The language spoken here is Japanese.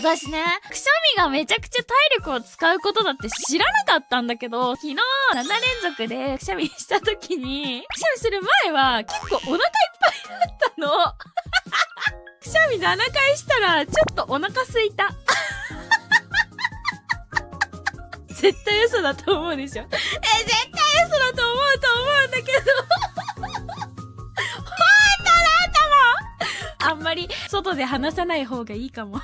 私ね、くしゃみがめちゃくちゃ体力を使うことだって知らなかったんだけど、昨日7連続でくしゃみした時に、くしゃみする前は結構お腹いっぱいだったの。くしゃみ7回したらちょっとお腹空いた。絶対嘘だと思うでしょ。絶対嘘だと思うんだけど。本当だったもん。あんまり外で話さない方がいいかも。